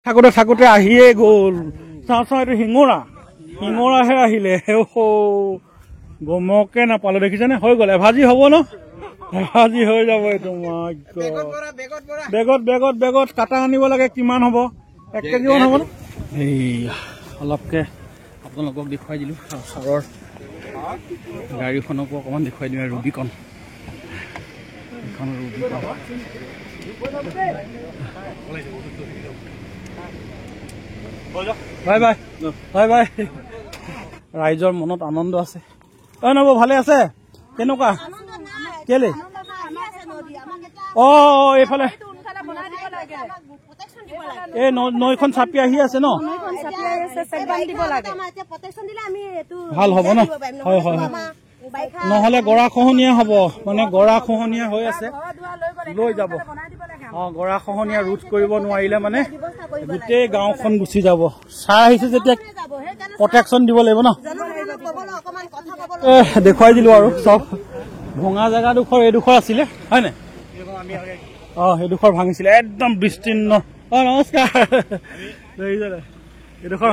থাকোতে থাকোতে আহিয়ে গ'ল চাওঁ চাওঁ এইটো শিঙৰাহে আহিলে গমকে নাপালো দেখিছেনে হৈ গ'ল এভাজি হ'ব ন এভাজি হৈ যাব এইটো বেগত কাটা আনিব লাগে কিমান হ'ব 1 কেজি মান হ'ব ন এইয়া অলপকে আপোনালোকক দেখুৱাই দিলোঁ ছাৰৰ গাড়ীখনকো অকণমান দেখুৱাই দিওঁ ৰুবিকন বাই বাই ৰাইজৰ মনত আনন্দ আছে নব ভালে আছে কেনেকুৱা কেলে এইফালে এই নৈখন চাপি আহি আছে ন ভাল হ'ব ন হয় হয় নহ'লে গৰা খহনীয়া হ'ব মানে গৰা খহনীয়া হৈ আছে লৈ যাব গৰা খহনীয়া ৰোধ কৰিব নোৱাৰিলে মানে গোটেই গাঁওখন গুচি যাব চাহ আহিছে যেতিয়া প্ৰটেকশ্যন দিব লাগিব ন দেখুৱাই দিলো আৰু চব ভঙা জেগাডোখৰ এইডোখৰ আছিলে হয় নাই সেইডোখৰ ভাঙিছিলে একদম বিস্তীৰ্ণ নমস্কাৰ এইডোখৰ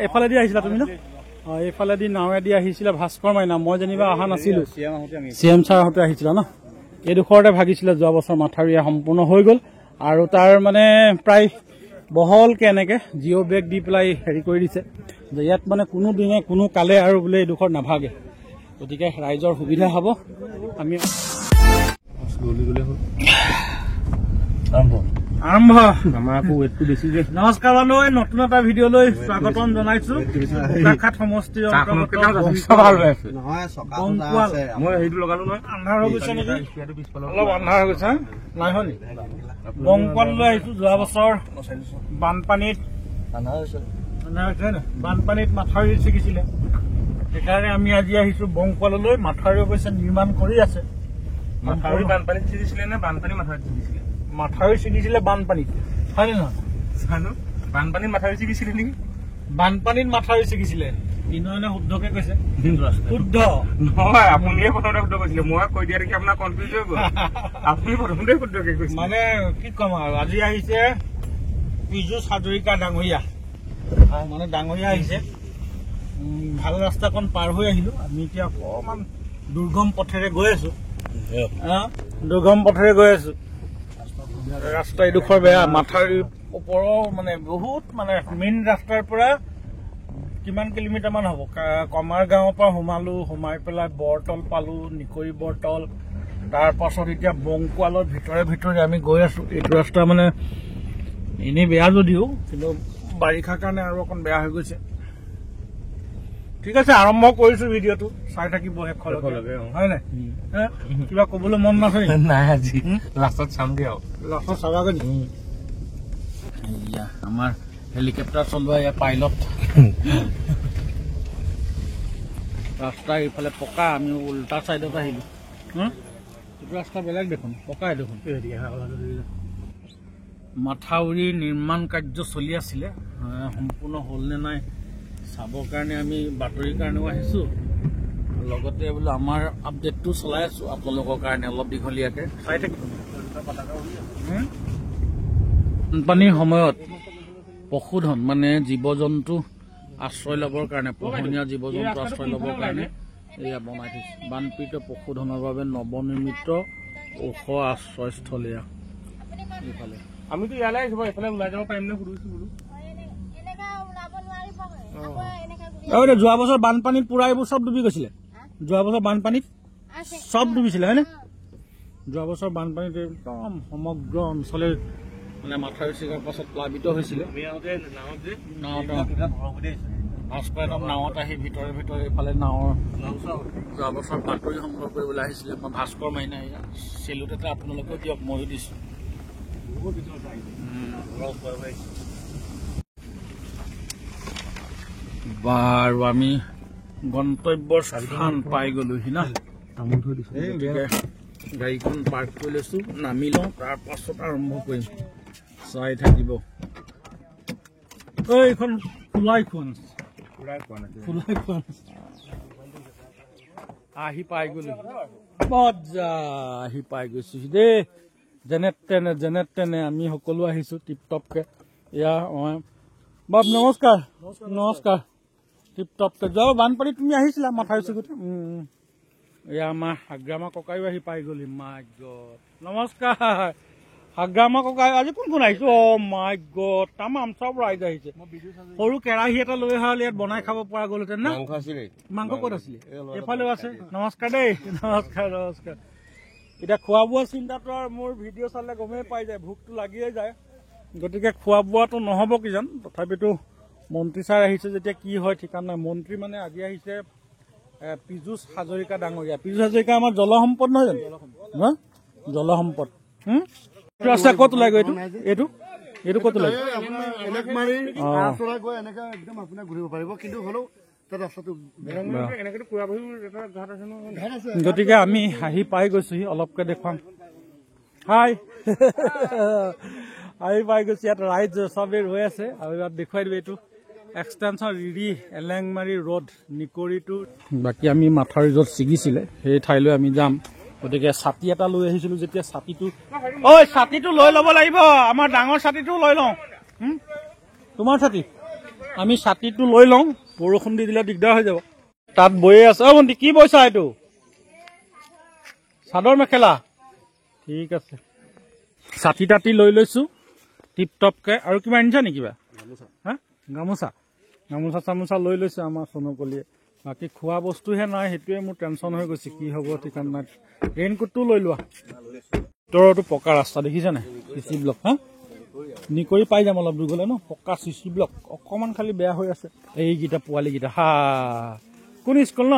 এফালেদি আহিছিলা তুমি ন এইফালেদি নাৱেদি আহিছিলে ভাস্কৰ মাইনা মই যেনিবা অহা নাছিলো CM ছাৰহঁতে আহিছিলা ন এইডোখৰতে ভাগিছিলে যোৱা বছৰ মাথাউৰিয়া সম্পূৰ্ণ হৈ গ'ল আৰু তাৰ মানে প্ৰায় বহলকে এনেকে জিঅ' বেগ দি পেলাই হেৰি কৰি দিছে যে ইয়াত মানে কোনো দিনে কোনো কালে আৰু বোলে এইডোখৰ নাভাগে গতিকে ৰাইজৰ সুবিধা হ'ব আমি আৰম্ভ আমাকো একটু বেছি যে নমস্কাৰ লৈ নতুন এটা ভিডিঅ' লৈ স্বাগতম জনাইছো কাখাত সমষ্টিৰ মই হেৰিটো লগালো নহয় আন্ধাৰ হৈ গৈছে নেকি অলপ আন্ধাৰ হৈ গৈছে নাই হয় নি বংকুৱাল লৈ আহিছো যোৱা বছৰ বানপানীত মাথাউৰি ছিগিছিলে সেইকাৰণে আমি আজি আহিছো বংকুৱাললৈ মাথাউৰি অৱশ্যে নিৰ্মাণ কৰি আছে মাথাউৰি বানপানীত ছিগিছিলে নে বানপানী মাথাউৰিত ছিগিছিলে মাথাউৰি ছিগিছিলে বানপানীত হয় নে নহয় জানো বানপানীত মাথাউৰি ছিগিছিলে নেকি বানপানীত মাথাউৰি ছিগিছিলে বিনয়নে শুদ্ধকে কৈছে শুদ্ধ নহয় আপুনিয়ে প্ৰথমতে শুদ্ধ কৈছিলে মই কৈ দিয়া দেখি আপোনাৰ কনফিউজ হৈ গ'ল আপুনি প্ৰথমতে শুদ্ধকে কৈছে মানে কি ক'ম আৰু আজি আহিছে পীযুষ হাজৰিকা ডাঙৰীয়া মানে ডাঙৰীয়া আহিছে ভাল ৰাস্তাখন পাৰ হৈ আহিলো আমি এতিয়া অকণমান দুৰ্গম পথেৰে গৈ আছো ৰাস্তা এডোখৰ বেয়া মাথাউৰিৰ ওপৰৰ মানে বহুত মানে মেইন ৰাস্তাৰ পৰা কিমান কিলোমিটাৰ মান হ'ব কমাৰ গাঁৱৰ পৰা সোমাই পেলাই বৰতল পালো নিকৰি বৰতল তাৰ পাছত এতিয়া বংকুৱালৰ ভিতৰে আমি গৈ আছো এইটো ৰাস্তা মানে এনেই বেয়া যদিও কিন্তু বাৰিষাৰ কাৰণে আৰু অকণ বেয়া হৈ গৈছে ঠিক আছে আৰম্ভ কৰিছো ভিডিঅ'টো চাই থাকিব শেষলৈকে হয় নাই কিবা কবলৈ মন নাছে নাই আজি লাষ্টত চামগে আৰু লাষ্টত চাবাগে নেকি আমাৰ হেলিকপ্টাৰ চলোৱা এয়া পাইলট ৰাস্তা এইফালে পকা আমি উল্টা চাইডত আহিলো এইটো ৰাস্তা বেলেগ দেখোন পকাই দেখোন মাথাউৰি নিৰ্মাণ কাৰ্য চলি আছিলে সম্পূৰ্ণ হ'ল নে নাই চাবৰ কাৰণে আমি বাতৰিৰ কাৰণেও আহিছো লগতে বোলো আমাৰ আপডেটটো চলাই আছো আপোনালোকৰ কাৰণে অলপ দীঘলীয়াকে চাই থাকিব বানপানীৰ সময়ত পশুধন মানে জীৱ জন্তু আশ্ৰয় ল'বৰ কাৰণে পোহনীয়া জীৱ জন্তু আশ্ৰয় ল'বৰ কাৰণে এয়া বনাই থৈছে বানপীড়িত পশুধনৰ বাবে নৱনিৰ্মিত ওখ আশ্ৰয়স্থলী এইফালে আমিতো ইয়ালৈ আহিছো এইফালে ওলাই যাব পাৰিম নে সুধিছো বোলো যোৱা বছৰ বানপানীত পুৰা এইবোৰ চব ডুবি গৈছিলে যোৱা বছৰ বানপানীত চব ডুবিছিলে হয়নে যোৱা বছৰ বানপানীত একদম সমগ্ৰ অঞ্চলে মানে মাথাউৰি ছিগাৰ পাছত প্লাবিত হৈছিলে নাৱত আহি ভিতৰে এইফালে নাৱৰ যোৱা বছৰ বাতৰি সংগ্ৰহ কৰিবলৈ আহিছিলে মই ভাস্কৰ মাইনা চেলুট এটা আপোনালোকেও দিয়ক ময়ো দিছো বাৰু আমি গন্তব্যৰ স্থান পাই গলোহি না গাড়ীখন পাৰ্ক কৰি লৈছো নামি লওঁ তাৰ পাছত আৰম্ভ কৰিম চাই থাকিব এইখন ফুলাই খোৱা আহি পাই গলো মজা আহি পাই গৈছো দেই যেনে তেনে আমি সকলো আহিছো টিপটপকে এয়া বাপ নমস্কাৰ নমস্কাৰ টিপ টপ যাও বানপানী তুমি আহিছিলা মাথাউৰি চিগুতে এয়া আমাৰ হাগ্ৰামা ককাইও আহি পাই গলি মাই গড নমস্কাৰ হাগ্ৰামা ককাই আজি কোন কোন আহিছো অ মাই গড তামাম চব ৰাইজ আহিছে সৰু কেৰাহী এটা লৈ অহা ইয়াত বনাই খাব পৰা গ'লহেঁতেন না মাংস ক'ত আছিলে এইফালেও আছে নমস্কাৰ দেই নমস্কাৰ নমস্কাৰ এতিয়া খোৱা বোৱা চিন্তাটো আৰু মোৰ ভিডিঅ' চালে গমেই পাই যায় ভোকটো লাগিয়ে যায় গতিকে খোৱা বোৱাটো নহ'ব কিজান তথাপিতো মন্ত্ৰী ছাৰ আহিছে যেতিয়া কি হয় ঠিকান নাই মন্ত্ৰী মানে আজি আহিছে পীযুষ হাজৰিকা ডাঙৰীয়া পীযুষ হাজৰিকা আমাৰ জলসম্পদ নহয় জানো জলসম্পদ ৰাস্তা ক'ত ওলাই গৈ এইটো এইটো ক'ত ওলাই গতিকে আমি আহি পাই গৈছোহি অলপকে দেখুৱাম হাই আহি পাই গৈছো ইয়াত ৰাইজ চবেই ৰৈ আছে আৰু ইয়াত দেখুৱাই দিব এইটো এক্সটেনশ্যন ৰিৰি এলেংমাৰী ৰোড নিকৰিটো বাকী আমি মাথাউৰি য'ত ছিগিছিলে সেই ঠাইলৈ আমি যাম গতিকে ছাতি এটা লৈ আহিছিলো যেতিয়া ছাতিটো ঐ ছাতিটো লৈ ল'ব লাগিব আমাৰ ডাঙৰ ছাতিটো লৈ লওঁ তোমাৰ ছাতি আমি ছাতিটো লৈ লওঁ বৰষুণ দি দিলে দিগদাৰ হৈ যাব তাত বৈয়ে আছে অ ভণ্টি কি বৈছা এইটো চাদৰ মেখেলা ঠিক আছে ছাতি তাতি লৈ লৈছো টিপ টপকে আৰু কিবা আনিছা নেকি কিবা হা গামোচা গামোচা চামোচা লৈ লৈছে আমাৰ সোণকলিয়ে বাকী খোৱা বস্তুহে নাই সেইটোৱে মোৰ টেনশ্যন হৈ গৈছে কি হ'ব ঠিকান নাই ৰেইনকোটটো লৈ লোৱা ভিতৰতো পকা ৰাস্তা দেখিছা নাই চিচি ব্লক হা নিকৰি পাই যাম অলপ দূৰ গ'লে ন পকা চিচি ব্লক অকণমান খালি বেয়া হৈ আছে এইকেইটা পোৱালিকেইটা হা কোন স্কুল ন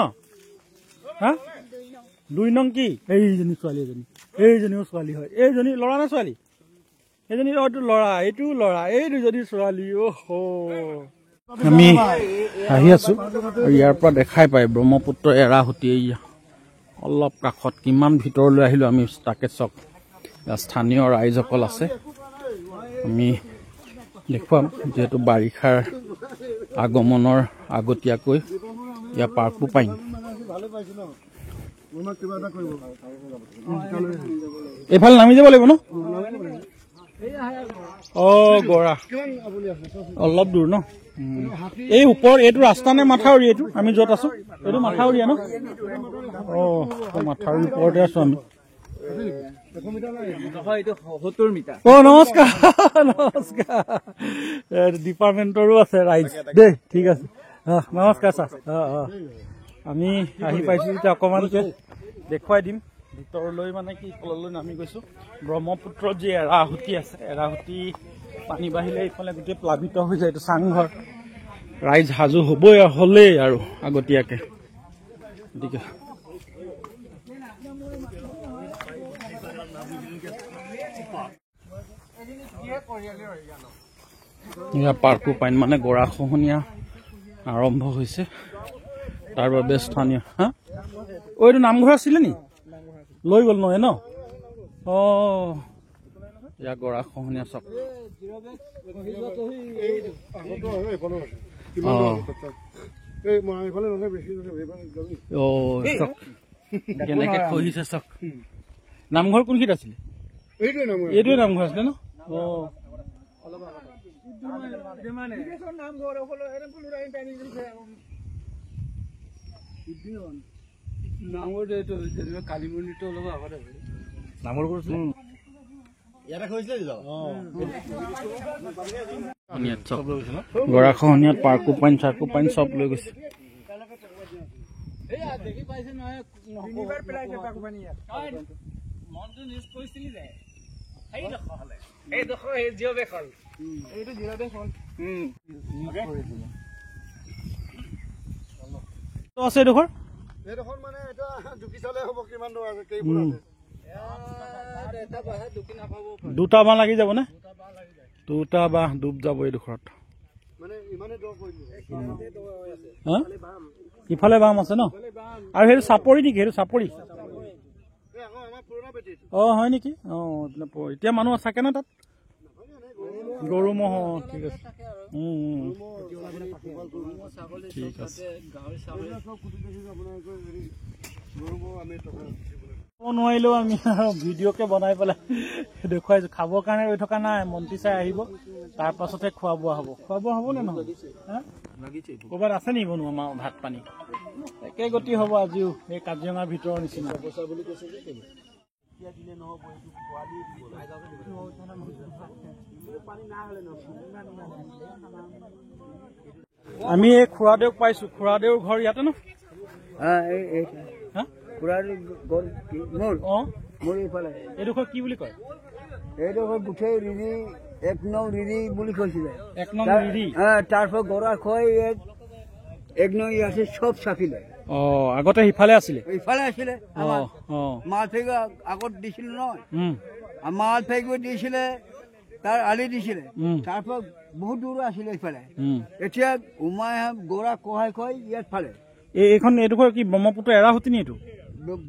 হা 2 নং কি এইজনী ছোৱালী এইজনীও ছোৱালী হয় এইজনী ল'ৰা নে ছোৱালী এইজনী এইটো ল'ৰা এইটো ল'ৰা এই দুজনী ছোৱালী অহ আমি আহি আছো ইয়াৰ পৰা দেখাই পাই ব্ৰহ্মপুত্ৰ এৰাহুতি অলপ কাষত কিমান ভিতৰলৈ আহিলো আমি তাকে চক স্থানীয় ৰাইজসকল আছে আমি দেখুৱাম যিহেতু বাৰিষাৰ আগমনৰ আগতীয়াকৈ ইয়াৰ পাৰ্কো পাৰিম এইফালে নামি যাব লাগিব ন অ গৰা অলপ দূৰ ন এই ওপৰ এইটো ৰাস্তা নে মাথাউৰি এইটো আমি য'ত আছো এইটো মাথাউৰিয়া ন অ মাথাউৰিৰ ওপৰতে আছো আমি অ নমস্কাৰ নমস্কাৰ ডিপাৰ্টমেণ্টৰো আছে ৰাইজ দেই ঠিক আছে নমস্কাৰ ছাৰ আমি আহি পাইছো এতিয়া অকণমানকে দেখুৱাই দিম ভিতৰলৈ মানে কি তললৈ নামি গৈছো ব্ৰহ্মপুত্ৰত যি এৰাহুতি আছে এৰাহুতি পানী বাঢ়িলে এইফালে গোটেই প্লাবিত হৈ যায় এইটো চাংঘৰ ৰাইজ সাজু হ'বই হ'লেই আৰু আগতীয়াকে গতিকে পাৰ্কো পাইন মানে গৰাখহনীয়া আৰম্ভ হৈছে তাৰ বাবে স্থানীয় হা এইটো নামঘৰ আছিলে নি লৈ গ'ল নহয় ন অ ইয়াৰ গৰাখহনীয়া চক কেনেকে খহিছে চক নামঘৰ কোনখিনিত আছিলে এইটোৱে নামঘৰ আছিলে ন অ গৰাখহনীয়াত পাৰ্কো পাইন চাৰ্কো পাইন চব লৈ গৈছে আছে এইডোখৰ দুটা বাঁহ লাগি যাব নে দুটা বাঁহ ডুব যাব এইডোখৰত ইফালে বাম আছে ন আৰু সেইটো চাপৰি নেকি সেইটো চাপৰি অ হয় নেকি অ এতিয়া মানুহ থাকে না তাত গৰু ম'হ ঠিক আছে ঠিক আছে নোৱাৰিলেও আমি ভিডিঅ'কে বনাই পেলাই দেখুৱাইছো। খাবৰ কাৰণে ৰৈ থকা নাই, মন্ত্ৰী চাই আহিব, তাৰ পাছতে খোৱা বোৱা হ'ব। খোৱা বোৱা হ'ব নে নহয়? ক'ৰবাত আছে নি বনোৱা আমাৰ ভাত পানী? একে গতি হ'ব আজিও এই কাজিৰঙাৰ ভিতৰৰ নিচিনা। আমি এই খুৰাদেউক পাইছো। খুৰাদেউৰ ঘৰ ইয়াতে ন? এইডোখৰ কি বুলি কয়? এইডোখৰ গোটেই ৰিৰি 1 নং ৰিৰি বুলি কৈছিলে। 1 নং ৰিৰি? তাৰপৰা গৰা খুৱাই 1 নং আছে চব চাপিলে। আগতে সিফালে আছিলে? ইফালে আছিলে। মাল ফেগ আগত দিছিল নহয়, মাল ফেগ দিছিলে, তাৰ আলি দিছিলে, তাৰপৰা বহুত দূৰ আছিলে ইফালে। এতিয়া উমাই গৰা কহাই খুৱাই ইয়াত ফালে। এইখন এইডোখৰ কি ব্ৰহ্মপুত্ৰ এৰাহুতি নি? এইটো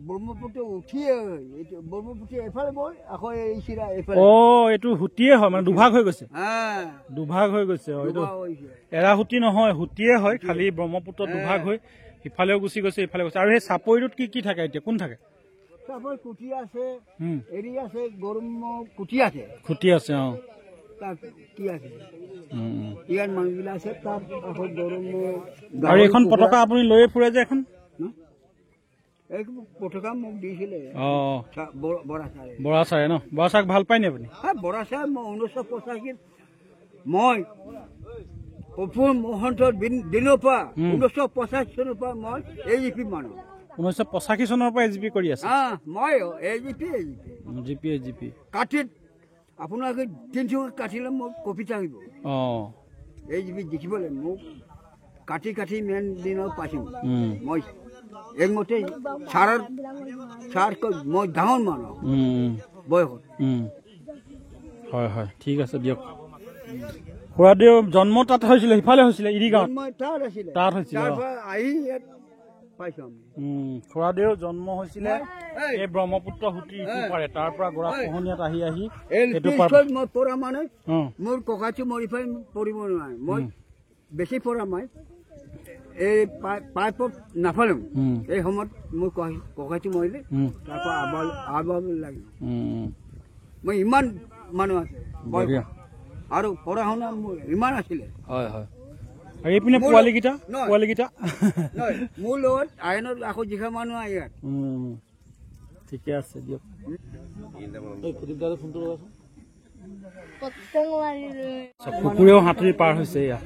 ব্ৰহ্মপুত্ৰ উঠিয়ে ব্ৰহ্মপুত্ৰ এফালে বয়, আকৌ এই চিৰা এফালে। এইটো হুটিয়ে হয় মানে দুভাগ হৈ গৈছে? দুভাগ হৈ গৈছে। এইটো এৰাহুতি নহয়, হুটিয়ে হয়, খালি ব্ৰহ্মপুত্ৰ দুভাগ হৈ সিফালেও গুচি গৈছে, ইফালে গৈছে। আৰু সেই চাপৰিটোত কি থাকে এতিয়া? কোন থাকে? চাপৰি কুটি আছে, এৰি আছে, গৰম কুটি আছে, খুটি আছে। কি আছে ইয়াৰ মানুহবিলাক আছে, তাত আকৌ গৰম। আৰু এইখন পতাকা আপুনি লৈয়ে ফুৰে যে? এখন পতাকা মোক দিছিলে বৰা চাৰে ন? বৰা চাক ভাল পায় নি আপুনি? বৰা চাহ মই 1985 মই প্ৰফুল মহন্তৰ দিনৰ পৰা 1985 চনৰ পৰা মই AGP মানুহ। 1985 চনৰ পৰা AGP কৰি আছে? মই AGP কাঠিত আপোনালোকে 300 কাটিলে মোক কপি থাকিব। AGP দেখিবলৈ মোক কাটি কাটি মেইন দিনত পাইছো মই। একমতে মই ডাঙৰ মানুহ বয়সত। হয় হয়, ঠিক আছে দিয়ক। খুৰাদেউ জন্ম তাত হৈছিলে? সিফালে হৈছিলে ইৰি গাঁৱত? তাত হৈছিলে। খুৰাদেউ জন্ম হৈছিলে এই ব্ৰহ্মপুত্ৰ হুটি ইটো পাৰে, তাৰ পৰা গৰা খহনীয়াত আহি মই পৰা মানে মোৰ ককাটো মৰি পাই পৰিব নোৱাৰে। মই বেছি পৰা নাই, এই পাইপত নাফালো। এই সময়ত মোৰ ককাটো মৰিলে, তাৰ পৰা আবাব লাগিল। মই ইমান মানুহ আছে আৰু পঢ়া শুনা মোৰ ইমান আছিলে। হয় হয়। আৰু এইপিনে পোৱালীকেইটা মোৰ লগত আইনত আকৌ যিখা মানুহ আহে ইয়াত। ঠিকে আছে দিয়ক। কুকুৰেও সাঁতুৰি পাৰ হৈছে এয়া।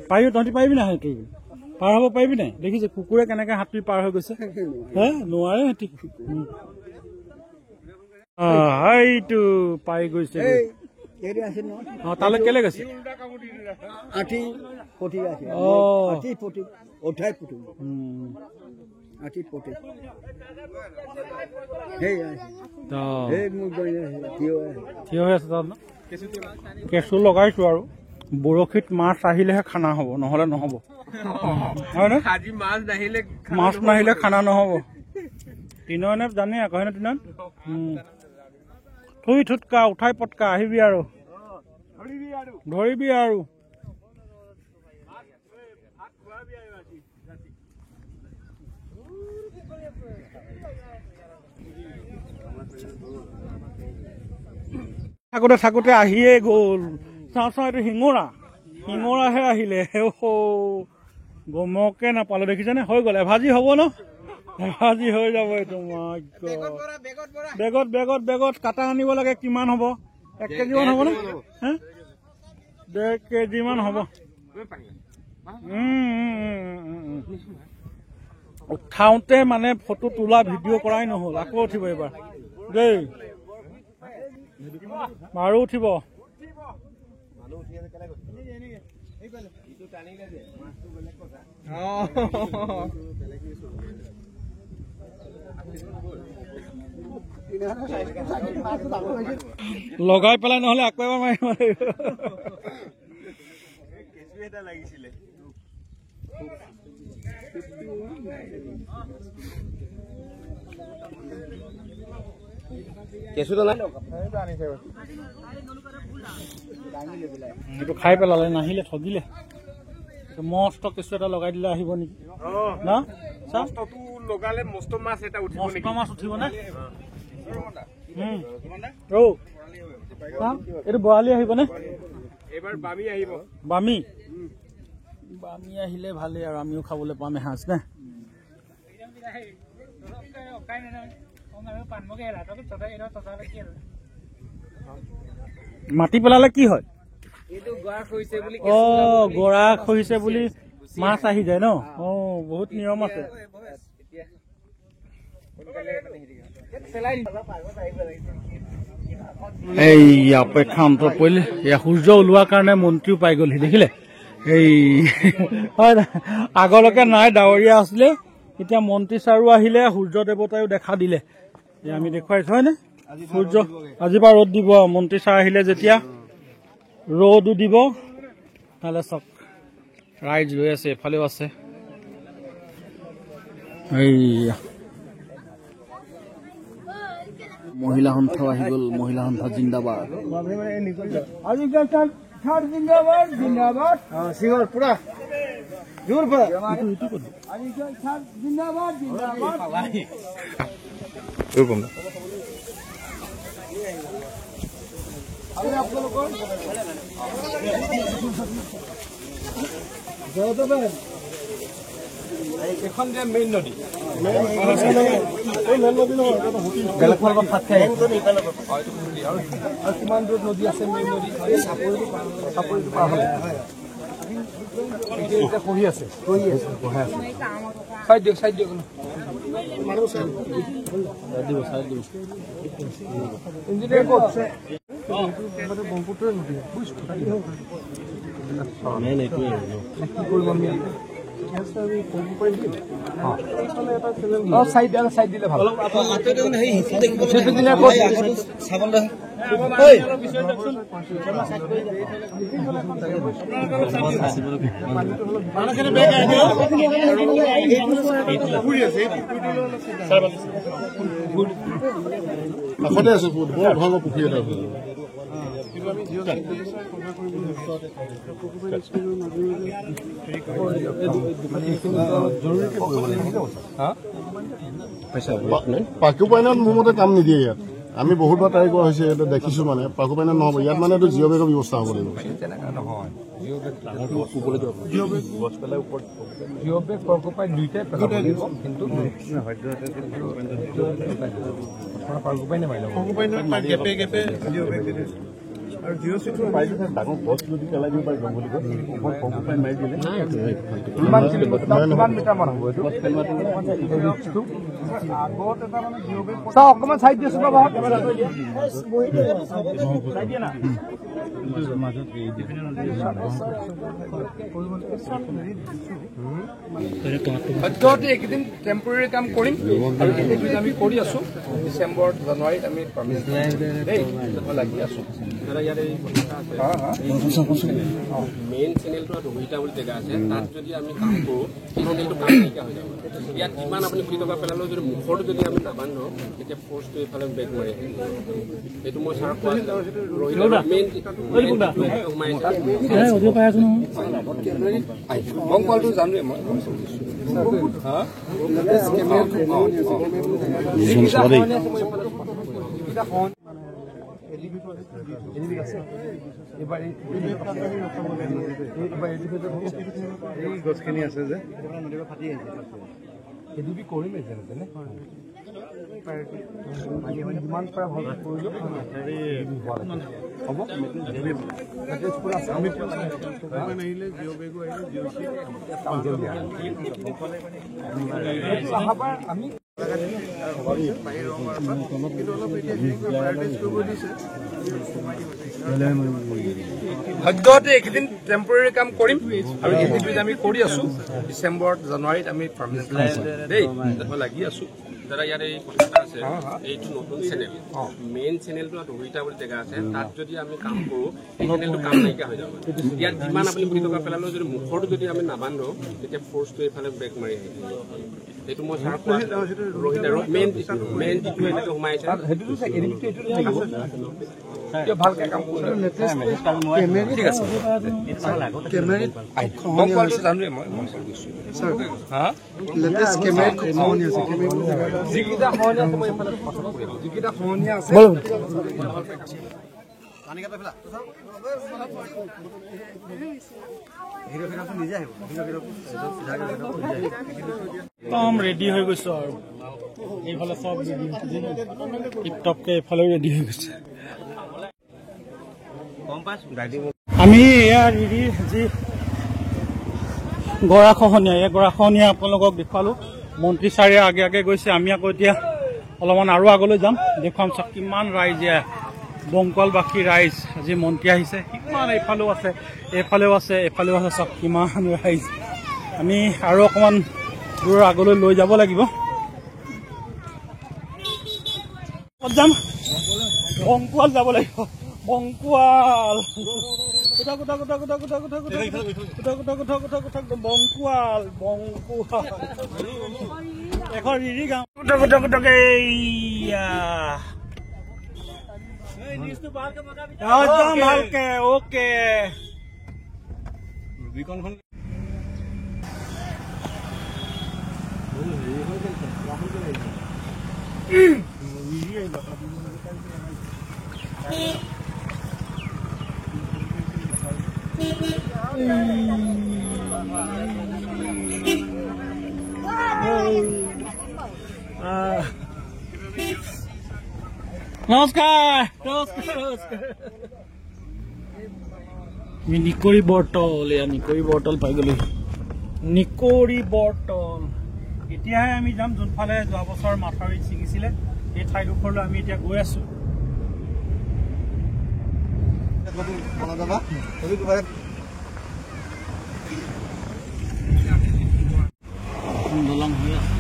পাৰিবি? তহঁতি পাৰিবি নাই সাঁতুৰিব? পাৰ হ'ব পাৰিবি নাই? দেখিছে কুকুৰে কেনেকে সাঁতুৰি পাৰ হৈ গৈছে? নোৱাৰে সিহঁতি। এইটো পাই গৈছে। তালৈ কেলে গৈছে? থিয় হৈ আছে তাত ন? কেঁচু লগাইছো আৰু বৰশীত মাছ আহিলেহে খানা হ'ব, নহলে নহব। মাছ নাহিলে খানা নহব। তিননে জানে আকৌ হয় ন? তিনত থুই থুটকা উঠাই পটকা আহিবি আৰু ধৰিবি আৰু। থাকোতে থাকোতে আহিয়ে গ'ল। চাওঁ এইটো শিঙৰাহে আহিলে। গমকে নাপালো, দেখিছেনে? হৈ গ'ল, এভাজি হ'ব ন? এভাজি হৈ যাব এইটো। বেগত কাটা আনিব লাগে। কিমান হ'ব? 1 কেজি মান হ'ব নে? 1.5 কেজি মান হ'ব। উঠাওতে মানে ফটো তোলা ভিডিঅ' কৰাই নহ'ল, আকৌ উঠিব এইবাৰ দেই। আৰু উঠিব। লগাই পেলাই নহলে আকৌ এবাৰ মাৰিব লাগিব। এইটো খাই পেলালে, নাহিলে ঠগিলে। মস্ত কেঁচু এটা লগাই দিলে আহিব নেকি ন মস্তটো লগালে মস্ত মাছ এটা উঠিব মস্ত নেকি মাছ উঠিব নে এইটো বৰালি আহিব নে এবাৰ বামি আহিব বামি বামি আহিলে ভালেই আৰু আমিও খাবলৈ পাম এসাঁজ নে মাটি পেলালে কি হয় অ গৰা খহিছে বুলি মাছ আহি যায় ন অ বহুত নিয়ম আছে এই অপেক্ষা অন্ত পৰিলে এয়া সূৰ্য ওলোৱাৰ কাৰণে মন্ত্ৰীও পাই গ'লহি দেখিলে এই হয় আগলৈকে নাই ডাৱৰীয়া আছিলে এতিয়া মন্ত্ৰী ছাৰো আহিলে সূৰ্য দেৱতায়ো দেখা দিলে আমি দেখুৱাইছো হয়নে সূৰ্য আজিৰ পৰা ৰ'দ দিব মন্ত্ৰী ছাৰ আহিলে যেতিয়া ৰ'দো দিব তাহলে চক ৰাইজ ৰৈ আছে এফালেও আছে এইয়া মহিলা সন্থা আহি গ'ল মহিলা সন্থা জিন্দাবাদ জিন্দাবাদ জিন্দাবাদ সিংহৰ পুৰা জোৰ পৰা জিন্দাবাদ জিন্দাবাদ এখন যে মেইন নদী কিমান দূৰত নদী আছে মেইন নদী চাপৰিটো পাৰ হ'লে এতিয়া পঢ়ি আছে চাইড দিয়ক ইঞ্জিনিয়াৰ ক'ত আছে ব্ৰহ্মপুত্ৰৰ নদী কি কৰিব আমি সাইড দিলে ভাল কাষতে আছে বৰ ভাল পুখুৰী এটা পাকুপাইনত মোৰ মতে কাম নিদিয়ে ইয়াত আমি বহুতবাৰ ট্ৰাই কৰা হৈছে এইটো দেখিছো মানে পাকুপাইনত নহ'ব ইয়াত মানে এইটো জিঅ' বেগৰ ব্যৱস্থা হ'ব লাগিব জিঅ' বেগ পাকুপাই দুইটাই পেলাব লাগিব কিন্তু পাকুপাই নামাৰিলে আৰু জিঅ' চিটো পাইছে ডাঙৰ গছ যদি পেলাই দিব পাৰি জংঘলী গছ পাকুপাই মাৰি দিলে কিমান মিটাৰমান হ'ব এইটো চাওঁ অকণমান চাইড দিছোঁ বাবা সদ্যহতে এইকেইদিন টেম্পৰেৰী কাম কৰিম আৰু এইকেইদিন আমি কৰি আছো ডিচেম্বৰ জানুৱাৰীত আমি লাগি আছো মেইন চেনেলটো ৰোহিতা বুলি জেগা আছে তাত যদি আমি কাম কৰোঁ এই চেনেলটো কাম নাইকিয়া হৈ যাব ইয়াত কিমান আপুনি কোটি টকা পেলালেও যদি মুখৰটো যদি আমি নাবান্ধো তেতিয়া ফৰ্চটো এইফালে বেগ মাৰি সেইটো মই ছাৰক কোৱা বংকলটো জানোৱে মই গছখিনি আছে যে এডিবি কৰিম যেনে যিমান পাৰে ভাল কৰিলোঁ হ'ব আহিলে জিঅ' বেগো আহিলে জিঅ' চি আমি সদ্যহতে এইকেইদিন টেম্পৰেৰী কাম কৰিম আৰু এইকেইদিন আমি কৰি আছো ডিচেম্বৰ জানুৱাৰীত আমি দেই লাগি আছো দাদা ইয়াত এই কথা আছে এইটো নতুন চেনেল মেইন চেনেলটো ৰোহিতা বুলি জেগা আছে তাত যদি আমি কাম কৰোঁ এই চেনেলটো কাম নাইকিয়া হৈ যাব ইয়াত যিমান আপুনি কোটি টকা পেলালেও যদি মুখৰটো যদি আমি নাবান্ধো তেতিয়া ফৰ্চটো এইফালে ব্ৰেক মাৰি আহিব সেইটো মই ছাৰক ৰোহিতা মেইন যিটো এনেকৈ সোমাইছে সেইটোতো কিয় ভালকে কাম কৰিছে ঠিক আছে গম পোৱা হৈছে জানোৱে মই হা যিকেইটা সহনীয়া আছে মই এইফালে পচন্দ কৰি আছোঁ যিকেইটা সহনীয়া আছে একদম ৰেডি হৈ গৈছো আৰু এইফালে চব ৰেডি টিপটপকে এইফালেও ৰেডি হৈ গৈছে আমি এয়া ৰেডি যি গৰাখহনীয়া এই গৰাখহনীয়া আপোনালোকক দেখুৱালো মন্ত্ৰী ছাৰে আগে আগে গৈছে আমি আকৌ এতিয়া অলপমান আৰু আগলৈ যাম দেখুৱাম চাওক কিমান ৰাইজে বংকলবাসী ৰাইজ আজি মন্ত্ৰী আহিছে কিমান এইফালেও আছে এইফালেও আছে এইফালেও আছে চাওক কিমান ৰাইজ আমি আৰু অকণমান দূৰ আগলৈ লৈ যাব লাগিব যাম বংকুৱাল যাব লাগিব বংকুৱাল বংকুৱাল বংকুৱাল এখন ৰিৰি গাঁও একদম ভালকে অ'কে নমস্কাৰ নিকৰি বটল এয়া নিকৰি বটল পাই গ'লো নিকৰি বটল এতিয়াহে আমি যাম যোনফালে যোৱা বছৰ মাথাউৰি ছিগিছিলে এই ঠাইডোখৰলৈ আমি এতিয়া গৈ আছো দলং হৈ আছে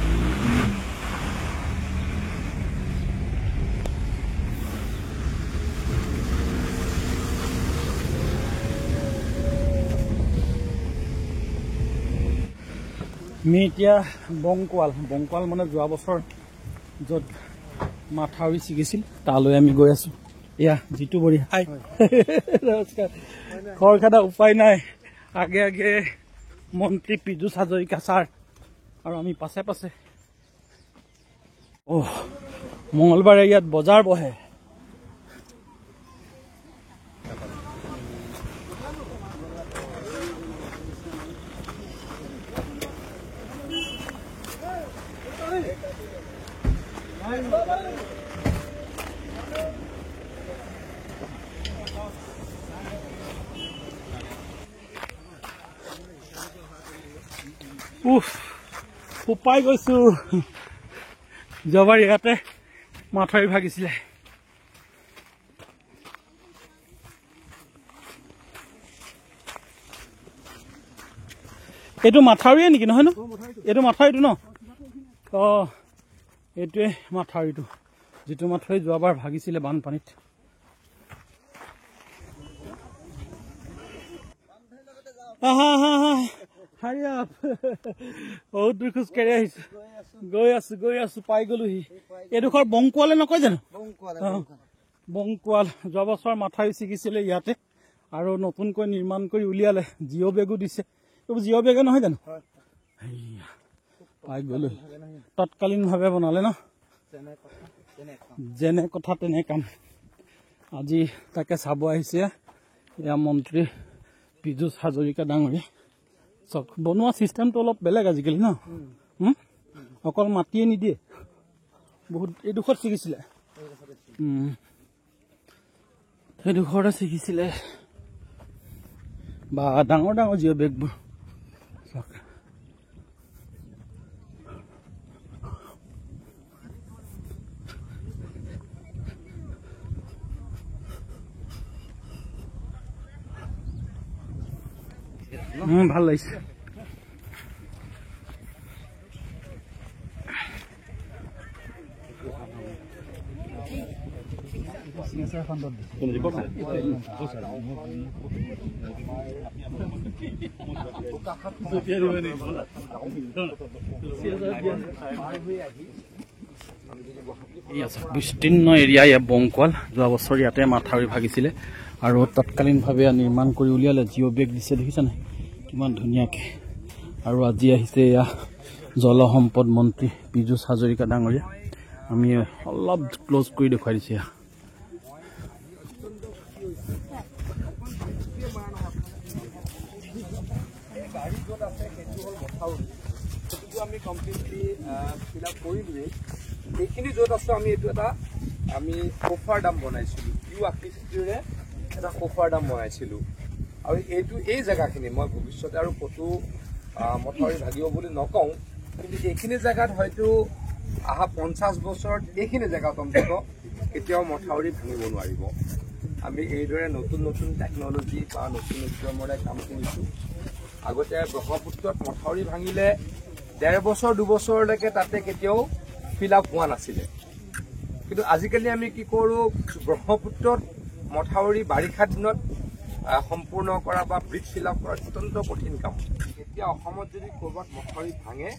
আমি এতিয়া বংকুৱাল মানে যোৱা বছৰ য'ত মাথাউৰি ছিগিছিল তালৈ আমি গৈ আছো এয়া জিতু বঢ়িয়া হাই নমস্কাৰ খৰখেদা উপায় নাই আগে আগে মন্ত্ৰী পীযুষ হাজৰিকা ছাৰ আৰু আমি পাছে পাছে মঙলবাৰে ইয়াত বজাৰ বহে উপায় গৈছো যোৱাবাৰ ইয়াতে মাথাউৰি ভাগিছিলে এইটো মাথাউৰিয়ে নেকি নহয় ন এইটো মাথাউৰিটো ন এইটোৱে মাথাউৰিটো যিটো মাথাউৰি যোৱাবাৰ ভাগিছিলে বানপানীত বহুত দূৰ খোজ কাঢ়ি আহিছো গৈ আছো পাই গলোহি এইডোখৰ বংকুৱালে নকয় জানো বংকুৱাল যোৱা বছৰ মাথাউৰি ছিগিছিলে ইয়াতে আৰু নতুনকৈ নিৰ্মাণ কৰি উলিয়ালে জিঅ' বেগো দিছে এইবোৰ জিঅ' বেগে নহয় জানো পাই গলো তৎকালীনভাৱে বনালে ন যেনে কথা তেনে কাম আজি তাকে চাব আহিছে এয়া মন্ত্ৰী পীযুষ হাজৰিকা ডাঙৰীয়া চক বনোৱা চিষ্টেমটো অলপ বেলেগ আজিকালি ন অকল মাটিয়ে নিদিয়ে বহুত এইডোখৰত ছিগিছিলে সেইডোখৰতে ছিগিছিলে বা ডাঙৰ ডাঙৰ জিঅ' বেগবোৰ চক ভাল লাগিছে বিস্তীৰ্ণ এৰিয়া ইয়াত বংকোৱাল যোৱা বছৰ ইয়াতে মাথাউৰি ভাগিছিলে আৰু তৎকালীনভাৱে নিৰ্মাণ কৰি উলিয়ালে জিঅ' বেগ দিছে দেখিছা নাই কিমান ধুনীয়াকৈ আৰু আজি আহিছে এয়া জলসম্পদ মন্ত্ৰী পীযুষ হাজৰিকা ডাঙৰীয়া আমি অলপ ক্ল'জ কৰি দেখুৱাই দিছোঁ এয়া আমি কমপ্লিটলি ফিল আপ কৰিলোৱেই এইখিনি য'ত আছোঁ আমি এইটো এটা আমি সোফাৰ দাম বনাইছিলোঁ ইউ আকৃতিৰে এটা সোফাৰ দাম বনাইছিলোঁ আৰু এই জেগাখিনি মই ভৱিষ্যতে আৰু ক'তো মথাউৰি ভাগিব বুলি নকওঁ কিন্তু এইখিনি জেগাত হয়তো অহা 50 বছৰত এইখিনি জেগাত অন্তত কেতিয়াও মথাউৰি ভাঙিব নোৱাৰিব আমি এইদৰে নতুন নতুন টেকন'লজি বা নতুন উদ্যমৰে কাম কৰিছোঁ আগতে ব্ৰহ্মপুত্ৰত মথাউৰি ভাঙিলে 1.5 বছৰ 2 বছৰলৈকে তাতে কেতিয়াও ফিল আপ হোৱা নাছিলে কিন্তু আজিকালি আমি কি কৰোঁ ব্ৰহ্মপুত্ৰত মথাউৰি বাৰিষা দিনত সম্পূৰ্ণ কৰা বা ব্ৰিজ ফিল আপ কৰা অত্যন্ত কঠিন কাম এতিয়া অসমত যদি ক'ৰবাত মথাউৰি ভাঙে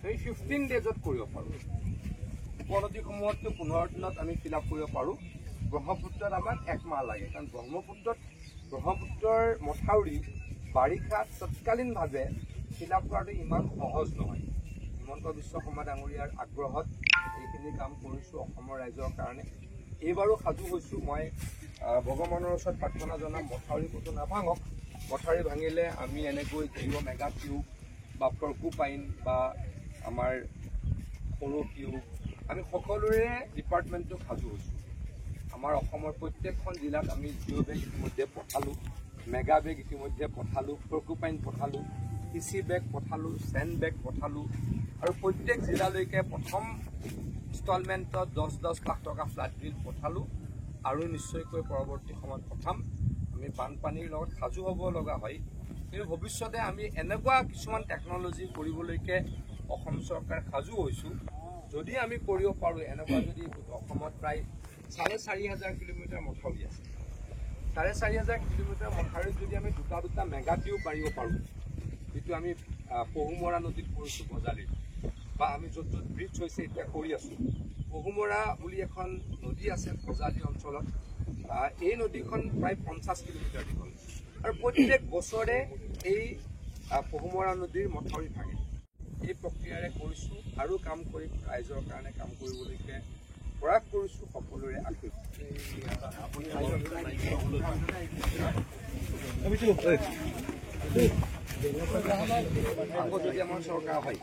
সেই 15 ডেজত কৰিব পাৰোঁ উপনদীসমূহততো 15 দিনত আমি ফিল আপ কৰিব পাৰোঁ ব্ৰহ্মপুত্ৰত আমাক 1 মাহ লাগে কাৰণ ব্ৰহ্মপুত্ৰৰ মথাউৰি বাৰিষাত তৎকালীনভাৱে ফিল আপ কৰাটো ইমান সহজ নহয় হিমন্ত বিশ্ব শৰ্মা ডাঙৰীয়াৰ আগ্ৰহত এইখিনি কাম কৰিছোঁ অসমৰ ৰাইজৰ কাৰণে এইবাৰো সাজু হৈছোঁ মই ভগৱানৰ ওচৰত প্ৰাৰ্থনা জনাম মথাউৰি ক'তো নাভাঙক মথাউৰি ভাঙিলে আমি এনেকৈ জিঅ' মেগা টিউব বা পৰ্কুপাইন বা আমাৰ সৰু টিউব আমি সকলোৰে ডিপাৰ্টমেণ্টটো সাজু হৈছোঁ আমাৰ অসমৰ প্ৰত্যেকখন জিলাত আমি জিঅ' বেগ ইতিমধ্যে পঠালোঁ মেগা বেগ ইতিমধ্যে পঠালোঁ পৰ্কুপাইন পঠালোঁ পিচি বেগ পঠালোঁ চেণ্ড বেগ পঠালোঁ আৰু প্ৰত্যেক জিলালৈকে প্ৰথম ইনষ্টলমেণ্টত 10 লাখ টকা ফ্লাড বিল পঠালোঁ আৰু নিশ্চয়কৈ পৰৱৰ্তী সময়ত পঠাম আমি বানপানীৰ লগত সাজু হ'ব লগা হয় কিন্তু ভৱিষ্যতে আমি এনেকুৱা কিছুমান টেকন'লজি কৰিবলৈকে অসম চৰকাৰ সাজু হৈছোঁ যদি আমি কৰিব পাৰোঁ এনেকুৱা যদি অসমত প্ৰায় 4,500 কিলোমিটাৰ মথাউৰি আছে 4,500 কিলোমিটাৰ মথাউৰিত যদি আমি দুটা মেগা টিউব মাৰিব পাৰোঁ যিটো আমি পহুমৰা নদীত কৰিছোঁ বজালীত বা আমি য'ত য'ত ব্ৰিজ হৈছে এতিয়া কৰি আছোঁ পহুমৰা বুলি এখন নদী আছে বজালী অঞ্চলত এই নদীখন প্ৰায় 50 কিলোমিটাৰ দীঘল আৰু প্ৰত্যেক বছৰে এই পহুমৰা নদীৰ মথাউৰি ভাঙে এই প্ৰক্ৰিয়াৰে কৰিছোঁ আৰু কাম কৰিম ৰাইজৰ কাৰণে কাম কৰিবলৈকে প্ৰয়াস কৰিছোঁ সকলোৰে আকৌ যদি আমাৰ চৰকাৰ হয়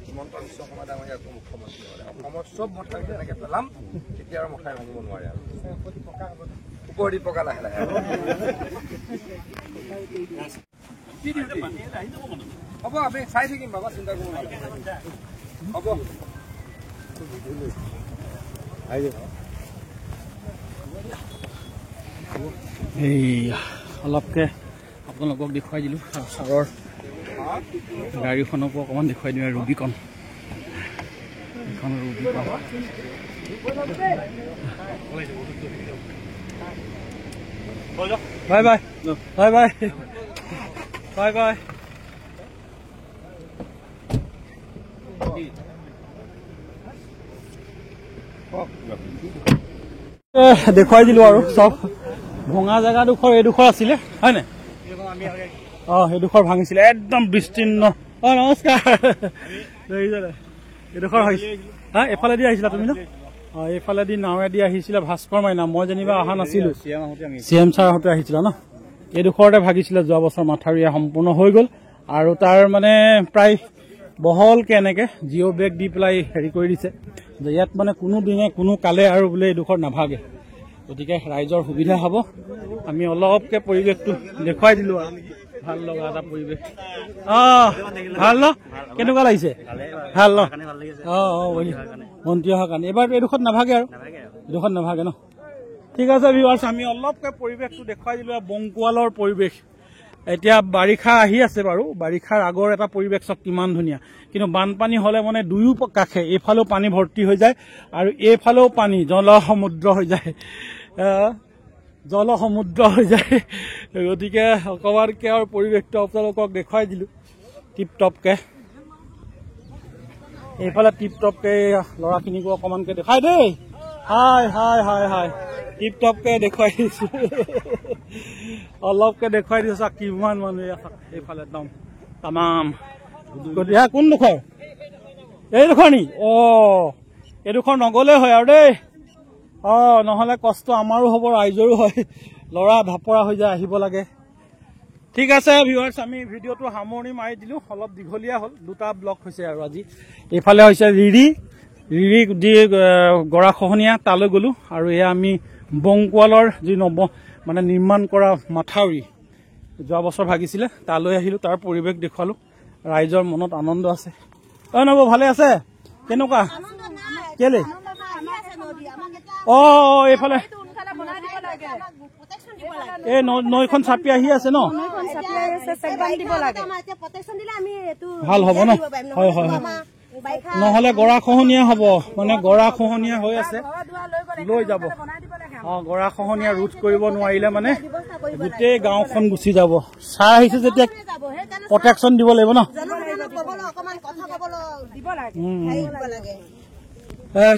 হিমন্ত বিশ্ব শৰ্মা ডাঙৰীয়া মুখ্যমন্ত্ৰী হয় অসমত চব মথাউৰি তেনেকৈ পেলাম তেতিয়া আৰু মথাউৰি ভাঙিব নোৱাৰে আৰু ওপৰ দি পকা লাহে লাহে হ'ব আমি চাই থাকিম বাবা চিন্তা কৰিব নালাগে হ'ব এইয়া অলপকৈ আপোনালোকক দেখুৱাই দিলোঁ ছাৰৰ গাড়ীখনকো অকণমান দেখুৱাই দিওঁ ৰুবিকন এইখন Rubicon bye bye bye bye bye bye দেখুৱাই দিলোঁ আৰু চব ভঙা জেগাডোখৰ এইডোখৰ আছিলে হয় নাই সেইডোখৰ ভাঙিছিলে একদম বিস্তীৰ্ণ নমস্কাৰ এইডোখৰ এফালেদি আহিছিলা তুমি ন এইফালেদি নাৱেদি আহিছিলে ভাস্কৰ মাইনা মই যেনিবা অহা নাছিলোঁ CM ছাৰহঁতে আহিছিলা ন এইডোখৰতে ভাগিছিলে যোৱা বছৰ মাথাউৰি সম্পূৰ্ণ হৈ গ'ল আৰু তাৰ মানে প্ৰায় বহলকৈ এনেকৈ জিঅ' বেগ দি পেলাই হেৰি কৰি দিছে যে ইয়াত মানে কোনো দিনে কোনো কালে আৰু বোলে এইডোখৰ নাভাগে গতিকে ৰাইজৰ সুবিধা হ'ব আমি অলপকৈ পৰিৱেশটো দেখুৱাই দিলোঁ আৰু ভাল লগা এটা পৰিৱেশ ভাল ন কেনেকুৱা লাগিছে ভাল ন মন্ত্ৰী অহাৰ কাৰণে এইবাৰ এইডোখৰত নাভাগে আৰু এইডোখৰত নাভাগে ন ঠিক আছে ভিউৱাৰ্ছ আমি অলপকৈ পৰিৱেশটো দেখুৱাই দিলোঁ আৰু বংকোৱালৰ পৰিৱেশ এতিয়া বাৰিষা আহি আছে বাৰু বাৰিষাৰ আগৰ এটা পৰিৱেশ চব কিমান ধুনীয়া কিন্তু বানপানী হ'লে মানে দুয়ো কাষে এইফালেও পানী ভৰ্তি হৈ যায় আৰু এইফালেও পানী জলসমুদ্ৰ হৈ যায় গতিকে অকণমানকৈ আৰু পৰিৱেশটো আপোনালোকক দেখুৱাই দিলোঁ টিপ টপকৈ এইফালে টিপ টপকে ল'ৰাখিনিকো অকণমানকে দেখাই দেই হাই হাই হাই হাই টিপ টপকে দেখুৱাই দিছো অলপকে দেখুৱাই দিছো কিমান মানুহ এইফালে একদম তামাম কোন ডোখৰ এইডোখৰ নি এইডোখৰ নগলে হয় আৰু দেই নহ'লে কষ্ট আমাৰো হ'ব ৰাইজৰো হয় ল'ৰা ধাপৰা হৈ যায় আহিব লাগে ঠিক আছে ভিউৱাৰ্ছ আমি ভিডিঅ'টো সামৰণি মাৰি দিলো অলপ দীঘলীয়া হ'ল 2টা ব্লক হৈছে আৰু আজি এইফালে হৈছে ৰিৰি যি গৰাখহনীয়া তালৈ গ'লো আৰু এয়া আমি বংকুৱালৰ যি মানে নিৰ্মাণ কৰা মাথাউৰি যোৱা বছৰ ভাগিছিলে তালৈ আহিলোঁ তাৰ পৰিৱেশ দেখুৱালোঁ ৰাইজৰ মনত আনন্দ আছে নব ভালে আছে কেনেকুৱা কেলে এইফালে এই নৈখন চাপি আহি আছে ন ভাল হ'ব ন হয় হয় হয় নহ'লে গৰাখহনীয়া হ'ব মানে গৰাখহনীয়া হৈ আছে লৈ যাব গৰাখহনীয়া ৰোধ কৰিব নোৱাৰিলে মানে গোটেই গাঁওখন গুচি যাব চাহ আহিছে যেতিয়া প্ৰটেকশ্যন দিব লাগিব ন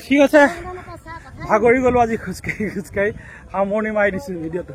ঠিক আছে ভাগৰি গ'লো আজি খোজকাঢ়ি সামৰণি মাৰি দিছো ভিডিঅ'টো